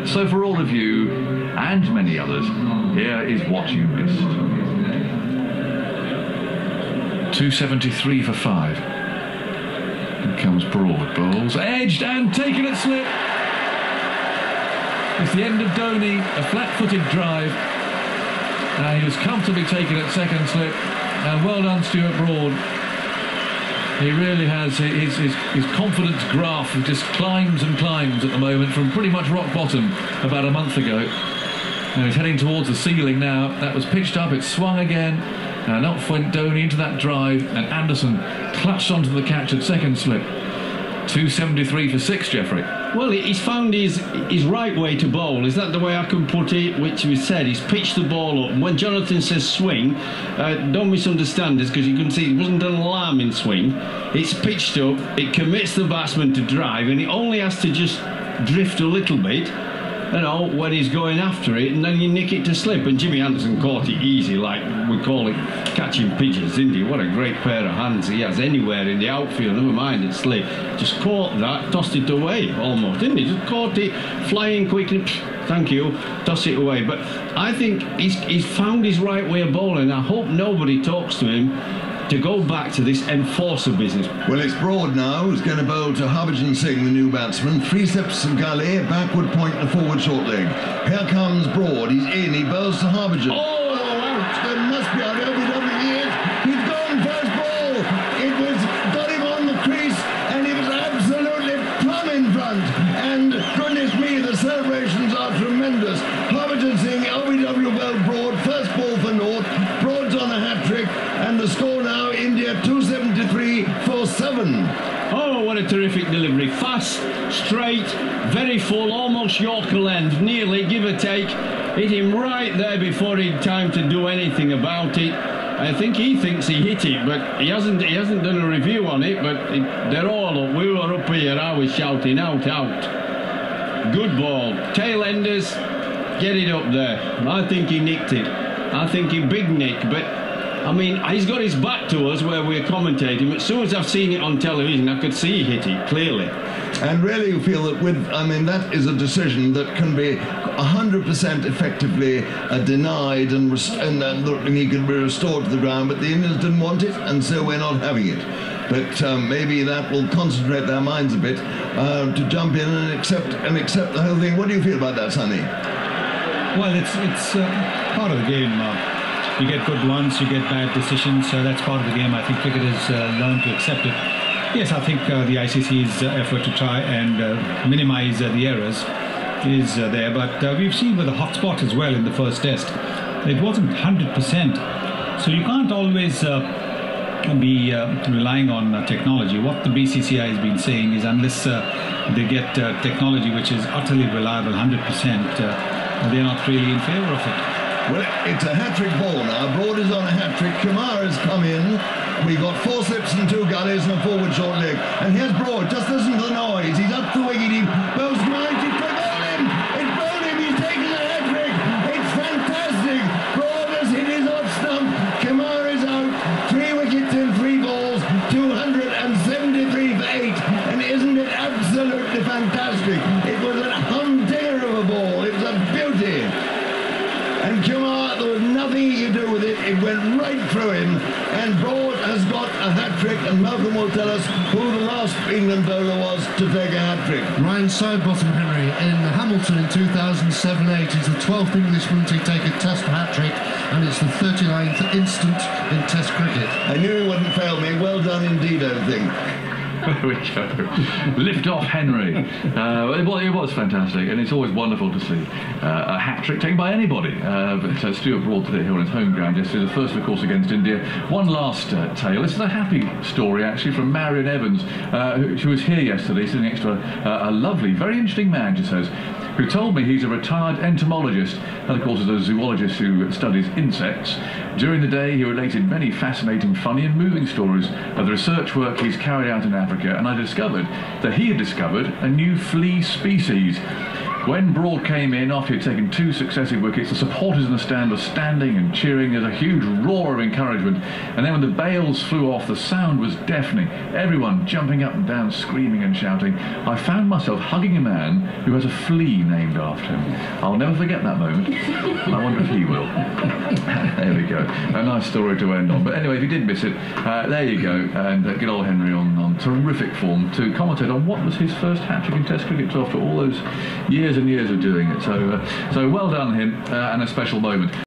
So for all of you, and many others, here is what you missed. 273 for 5. Here comes Broad. Bowls edged and taken at slip. It's the end of Dhoni, a flat-footed drive. He was comfortably taken at second slip. And well done, Stuart Broad. He really has. His confidence graph just climbs and climbs at the moment from pretty much rock bottom about a month ago. Now he's heading towards the ceiling now. That was pitched up, it swung again. And up went Dhoni into that drive, and Anderson clutched onto the catch at second slip. 273 for 6, Geoffrey. Well, he's found his right way to bowl. Is that the way I can put it? Which we said, he's pitched the ball up. And when Jonathan says swing, don't misunderstand us, because you can see it wasn't an alarming swing. It's pitched up, it commits the batsman to drive, and he only has to just drift a little bit, you know, when he's going after it, and then you nick it to slip. And Jimmy Anderson caught it easy, like we call it catching pigeons, didn't he? What a great pair of hands he has anywhere in the outfield, never mind it slip. Just caught that, tossed it away almost, didn't he? Just caught it, flying quickly, thank you, toss it away. But I think he's found his right way of bowling. I hope nobody talks to him to go back to this enforcer business. Well, it's Broad now who's going to bowl to Harbhajan Singh, the new batsman. 3 steps of gully, backward point and a forward short leg. Here comes Broad, he's in, he bowls to Harbhajan. Oh, out! There must be out. He's gone first ball. It was got him on the crease, and he was absolutely plumb in front. And goodness me, the celebrations are tremendous. Harbhajan Singh, LBW well Broad, first ball for North. Broad's on a hat-trick, and the score now, India 273 for 7. Oh, what a terrific delivery. Fast, straight, very full, almost Yorker length, nearly, give or take. Hit him right there before he'd time to do anything about it. I think he thinks he hit it, but he hasn't done a review on it, but they're all up. We were up here, I was shouting out, out. Good ball. Tail enders, get it up there. I think he nicked it. I think he big nick, but I mean, he's got his back to us where we're commentating. As soon as I've seen it on television, I could see he hit it clearly. And really you feel that that is a decision that can be 100% effectively denied and he can be restored to the ground, but the Indians didn't want it, and so we're not having it. But maybe that will concentrate their minds a bit to jump in and accept the whole thing. What do you feel about that, Sonny? Well, it's part of the game. You get good ones, you get bad decisions, so that's part of the game. I think cricketers learn to accept it. Yes, I think the ICC's effort to try and minimise the errors is there, but we've seen with the hotspot as well in the first test, it wasn't 100%. So you can't always be relying on technology. What the BCCI has been saying is unless they get technology which is utterly reliable 100%, they're not really in favour of it. Well, it's a hat-trick ball now. Broad is on a hat-trick. Kumar has come in. We've got 4 slips and 2 gullies and a forward short leg. And here's Broad. Just listen to the noise. He's up the wicket. He bows right. It's bowled him. It's bowled him. He's taken a hat-trick. It's fantastic. Broad has hit his off stump. Kumar is out. 3 wickets in 3 balls. 273 for 8. And isn't it absolutely fantastic? It was a humdinger of a ball. It was a beauty. And Kumar, there was nothing he could do with it. It went right through him. And Broad has got a hat-trick. And Malcolm will tell us who the last England bowler was to take a hat-trick. Ryan Sidebottom, Henry, in Hamilton in 2007-8. He's the 12th Englishman to take a test hat-trick. And it's the 39th instant in test cricket. I knew he wouldn't fail me. Well done indeed, I think. There we go. Lift off, Henry. It was fantastic, and it's always wonderful to see a hat-trick taken by anybody. But Stuart Broad today here on his home ground yesterday, the first, of course, against India. One last tale. This is a happy story, actually, from Marion Evans, who was here yesterday, sitting next to a lovely, very interesting man, she says, who told me he's a retired entomologist, and of course is a zoologist who studies insects. During the day, he related many fascinating, funny and moving stories of the research work he's carried out in Africa, and I discovered that he had discovered a new flea species. when Broad came in after he'd taken 2 successive wickets, the supporters in the stand were standing and cheering. There's a huge roar of encouragement, and then when the bails flew off, the sound was deafening. Everyone jumping up and down, screaming and shouting. I found myself hugging a man who has a flea named after him. I'll never forget that moment, and I wonder if he will. There we go. A nice story to end on. But anyway, if you did miss it, there you go. And good old Henry on terrific form to commentate on what was his first hat-trick in Test cricket after all those years and years of doing it. So well done him, and a special moment.